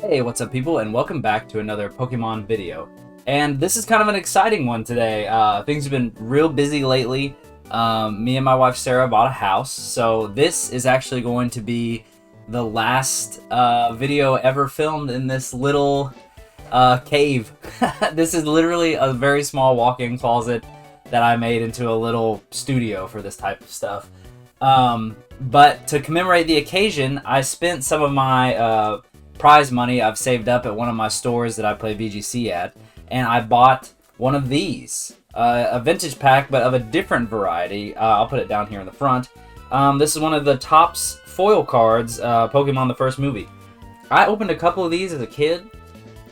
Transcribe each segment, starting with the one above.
Hey, what's up people, and welcome back to another Pokemon video. And this is kind of an exciting one today. Things have been real busy lately. Me and my wife Sarah bought a house, so this is actually going to be the last video ever filmed in this little cave. This is literally a very small walk-in closet that I made into a little studio for this type of stuff. But to commemorate the occasion, I spent some of my prize money I've saved up at one of my stores that I play VGC at, and I bought one of these. A vintage pack, but of a different variety. I'll put it down here in the front. This is one of the Topps foil cards, Pokemon The First Movie. I opened a couple of these as a kid,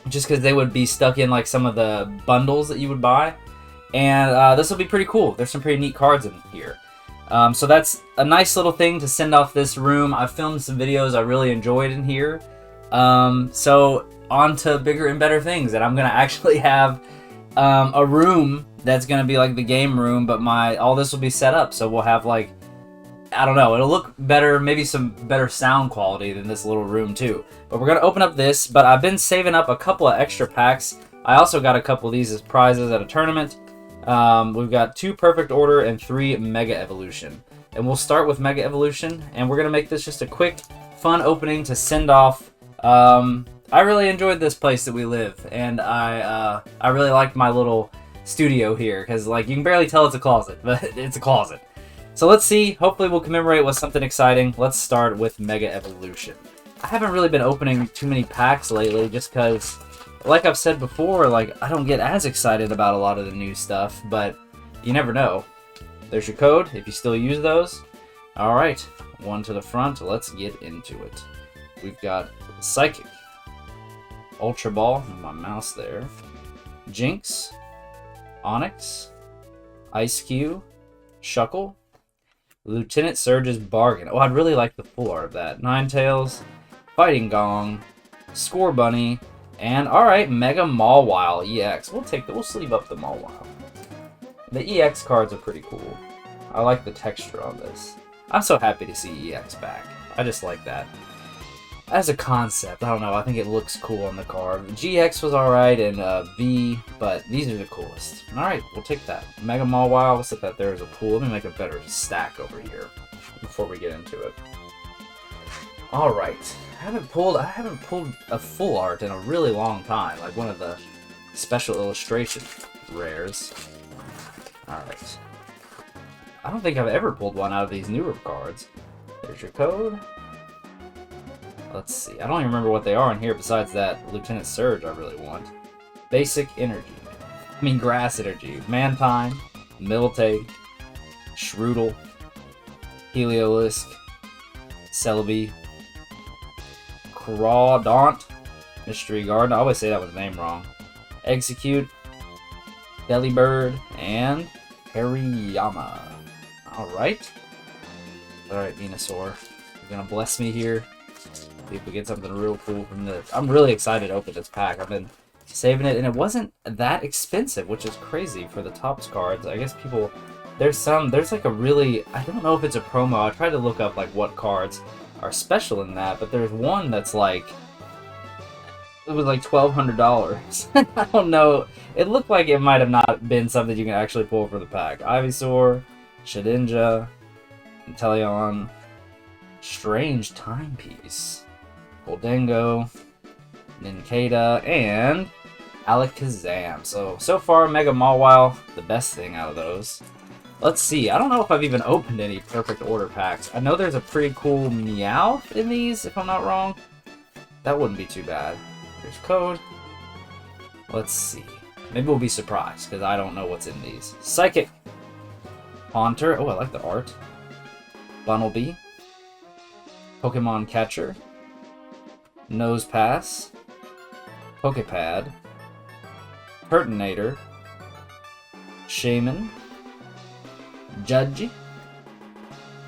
just because they would be stuck in like some of the bundles that you would buy. And this will be pretty cool. There's some pretty neat cards in here. So that's a nice little thing to send off this room. I've filmed some videos I really enjoyed in here. So on to bigger and better things, and I'm gonna actually have a room that's gonna be like the game room, but all this will be set up, so we'll have like, I don't know, it'll look better, maybe some better sound quality than this little room too. But we're gonna open up this, but I've been saving up a couple of extra packs. I also got a couple of these as prizes at a tournament. We've got 2 Perfect Order and 3 Mega Evolution, and we'll start with Mega Evolution, and we're gonna make this just a quick, fun opening to send off. I really enjoyed this place that we live, and I really liked my little studio here, because like you can barely tell it's a closet, but it's a closet. So let's see, hopefully we'll commemorate with something exciting. Let's start with Mega Evolution. I haven't really been opening too many packs lately, just because, like I've said before, like I don't get as excited about a lot of the new stuff, but you never know. There's your code, if you still use those. Alright, one to the front, let's get into it. We've got Psychic, Ultra Ball, my mouse there, Jinx, Onyx, Ice Cube, Shuckle, Lieutenant Surge's Bargain. Oh, I'd really like the full art of that. Ninetales, Fighting Gong, Score Bunny, and alright, Mega Mawile EX. We'll sleeve up the Mawile. The EX cards are pretty cool. I like the texture on this. I'm so happy to see EX back. I just like that. As a concept, I don't know, I think it looks cool on the card. GX was alright, and V, but these are the coolest. Alright, we'll take that. Mega Mawile, we'll set that there as a pool. Let me make a better stack over here before we get into it. Alright, I haven't pulled a full art in a really long time, like one of the special illustration rares. Alright. I don't think I've ever pulled one out of these newer cards. There's your code. Let's see. I don't even remember what they are in here besides that Lieutenant Surge I really want. Basic Energy. I mean Grass Energy. Mantine, Miltank, Shroodle, Heliolisk, Celebi, Crawdaunt, Mystery Garden. I always say that with the name wrong. Execute, Delibird, and Hariyama. Alright. Alright, Venusaur. You're gonna bless me here. See if we get something real cool from this. I'm really excited to open this pack. I've been saving it, and it wasn't that expensive, which is crazy for the Topps cards. I guess people, there's like a really, I don't know if it's a promo. I tried to look up like what cards are special in that, but there's one that's like, it was like $1,200. I don't know. It looked like it might have not been something you can actually pull for the pack. Ivysaur, Shedinja, Inteleon, Strange Timepiece, Goldengo, Nincada, and Alakazam. So far, Mega Mawile, the best thing out of those. Let's see. I don't know if I've even opened any Perfect Order packs. I know there's a pretty cool Meowth in these, if I'm not wrong. That wouldn't be too bad. There's code. Let's see. Maybe we'll be surprised, because I don't know what's in these. Psychic, Haunter. Oh, I like the art. Bunnelby, Pokemon Catcher, Nosepass, Pokepad, Pertinator, Shaman, Judgy,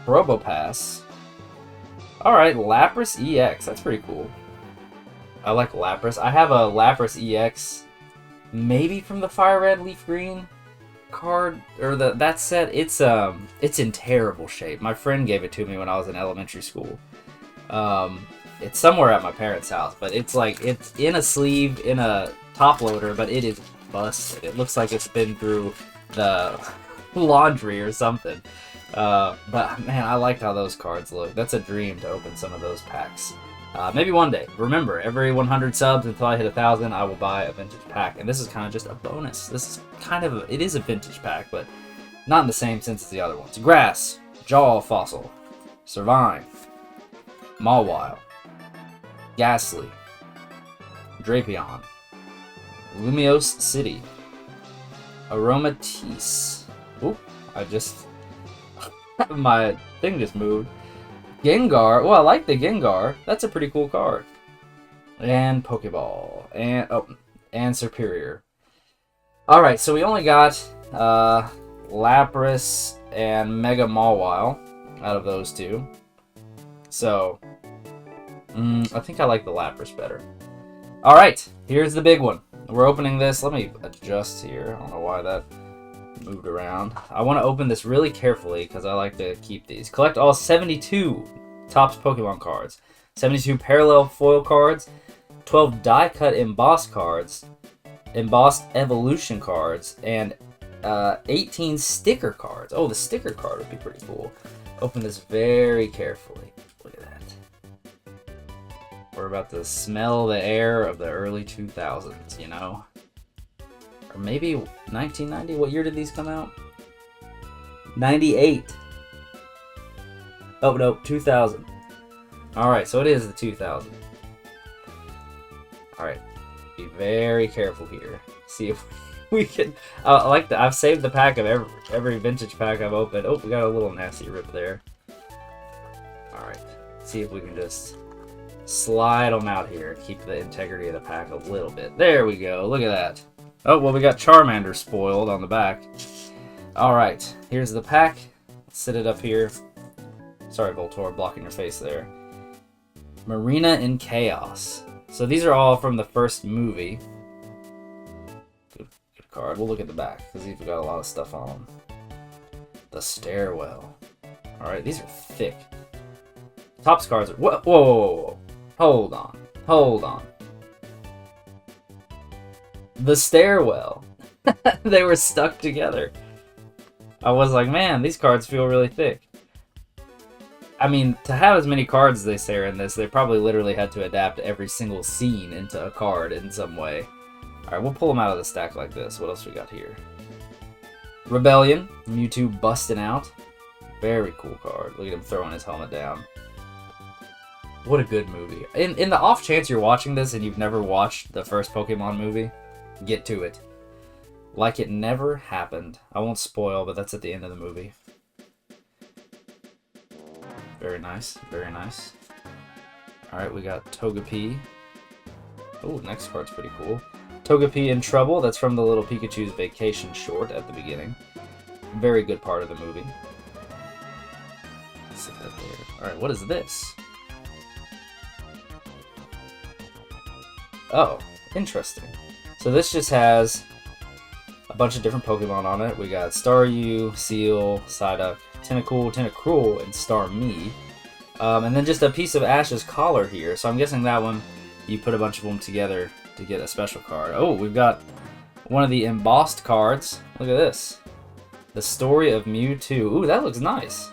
Probopass. Alright, Lapras EX. That's pretty cool. I like Lapras. I have a Lapras EX, maybe from the Fire Red Leaf Green card, or that set. It's in terrible shape. My friend gave it to me when I was in elementary school. It's somewhere at my parents' house, but it's like, it's in a sleeve, in a top loader, but it is busted. It looks like it's been through the laundry or something. But man, I liked how those cards look. That's a dream to open some of those packs. Maybe one day. Remember, every 100 subs until I hit 1,000, I will buy a vintage pack. And this is kind of just a bonus. This is kind of, it is a vintage pack, but not in the same sense as the other ones. Grass, Jaw Fossil, Servine, Mawile, Ghastly, Drapion, Lumiose City, Aromatisse. Oop, my thing just moved. Gengar. Oh, I like the Gengar. That's a pretty cool card. And Pokeball. And Superior. Alright, so we only got Lapras and Mega Mawile out of those two. So, I think I like the Lapras better. Alright, here's the big one. We're opening this. Let me adjust here. I don't know why that moved around. I want to open this really carefully because I like to keep these. Collect all 72 Topps Pokemon cards, 72 parallel foil cards, 12 die cut embossed cards, embossed evolution cards, and 18 sticker cards. Oh, the sticker card would be pretty cool. Open this very carefully. Look at that. We're about to smell the air of the early 2000s, you know? Or maybe 1990? What year did these come out? 98. Oh, no, 2000. Alright, so it is the 2000. Alright, be very careful here. See if we can... I like that. I've saved the pack of every vintage pack I've opened. Oh, we got a little nasty rip there. Alright, see if we can just slide them out here. Keep the integrity of the pack a little bit. There we go. Look at that. Oh, well, we got Charmander spoiled on the back. Alright, here's the pack. Let's sit it up here. Sorry, Voltorb, blocking your face there. Marina in Chaos. So these are all from the first movie. Good card. We'll look at the back, because these have got a lot of stuff on them. The Stairwell. Alright, these are thick. Topps cards are... Whoa, whoa, whoa, whoa. Hold on. Hold on. The Stairwell. They were stuck together. I was like, man, these cards feel really thick. I mean, to have as many cards as they say are in this, they probably literally had to adapt every single scene into a card in some way. Alright, we'll pull them out of the stack like this. What else we got here? Rebellion. Mewtwo busting out. Very cool card. Look at him throwing his helmet down. What a good movie. In the off chance you're watching this and you've never watched the first Pokemon movie, get to it. Like it never happened. I won't spoil, but that's at the end of the movie. Very nice. Very nice. Alright, we got Togepi. Oh, next card's pretty cool. Togepi in Trouble. That's from the little Pikachu's Vacation short at the beginning. Very good part of the movie. Sit that there. Alright, what is this? Oh, interesting. So this just has a bunch of different Pokemon on it. We got Staryu, Seal, Psyduck, Tentacruel, and Starmie. And then just a piece of Ash's collar here. So I'm guessing that one, you put a bunch of them together to get a special card. Oh, we've got one of the embossed cards. Look at this. The Story of Mewtwo. Ooh, that looks nice.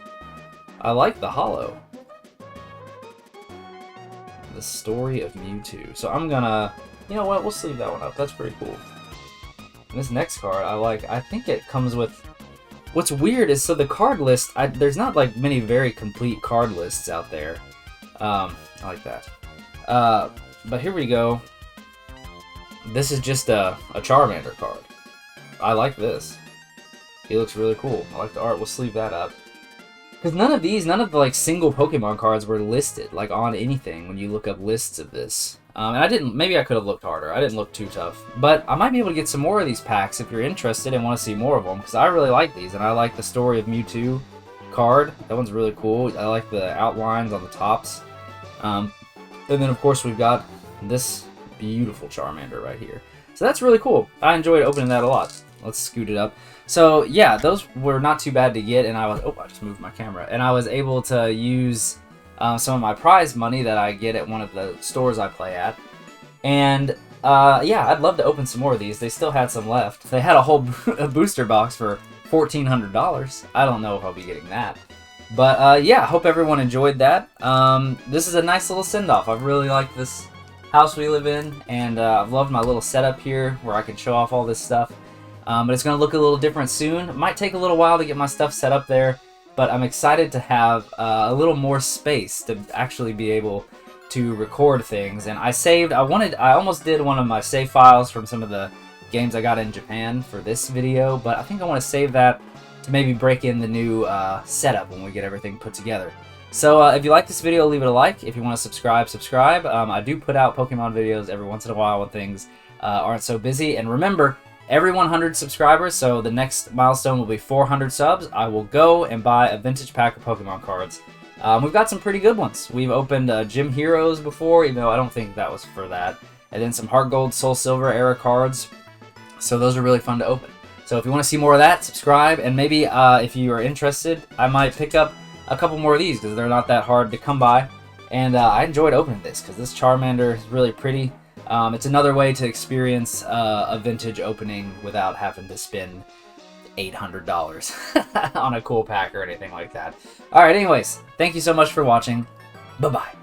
I like the holo. The Story of Mewtwo. So I'm gonna... You know what? We'll sleeve that one up. That's pretty cool. And this next card, I like. I think it comes with... What's weird is, so the card list, there's not like many very complete card lists out there. I like that. But here we go. This is just a Charmander card. I like this. He looks really cool. I like the art. We'll sleeve that up. Because none of the like single Pokemon cards were listed like on anything when you look up lists of this. And maybe I could have looked harder. I didn't look too tough. But I might be able to get some more of these packs if you're interested and want to see more of them. Because I really like these. And I like the Story of Mewtwo card. That one's really cool. I like the outlines on the tops. And then, of course, we've got this beautiful Charmander right here. So that's really cool. I enjoyed opening that a lot. Let's scoot it up. So, yeah, those were not too bad to get. And I just moved my camera. And I was able to use some of my prize money that I get at one of the stores I play at. And yeah, I'd love to open some more of these. They still had some left. They had a whole booster box for $1,400. I don't know if I'll be getting that. But yeah, hope everyone enjoyed that. This is a nice little send-off. I've really liked this house we live in, and I've loved my little setup here where I can show off all this stuff. But it's going to look a little different soon. It might take a little while to get my stuff set up there, but I'm excited to have a little more space to actually be able to record things. And I almost did one of my save files from some of the games I got in Japan for this video, but I think I want to save that to maybe break in the new setup when we get everything put together. So if you like this video, leave it a like. If you want to subscribe, subscribe. I do put out Pokemon videos every once in a while when things aren't so busy. And remember, every 100 subscribers, so the next milestone will be 400 subs, I will go and buy a vintage pack of Pokemon cards. We've got some pretty good ones. We've opened Gym Heroes before, even though I don't think that was for that. And then some Heart Gold, Soul Silver era cards. So those are really fun to open. So if you want to see more of that, subscribe. And maybe if you are interested, I might pick up a couple more of these because they're not that hard to come by. And I enjoyed opening this because this Charmander is really pretty. It's another way to experience a vintage opening without having to spend $800 on a cool pack or anything like that. Alright, anyways, thank you so much for watching. Bye-bye.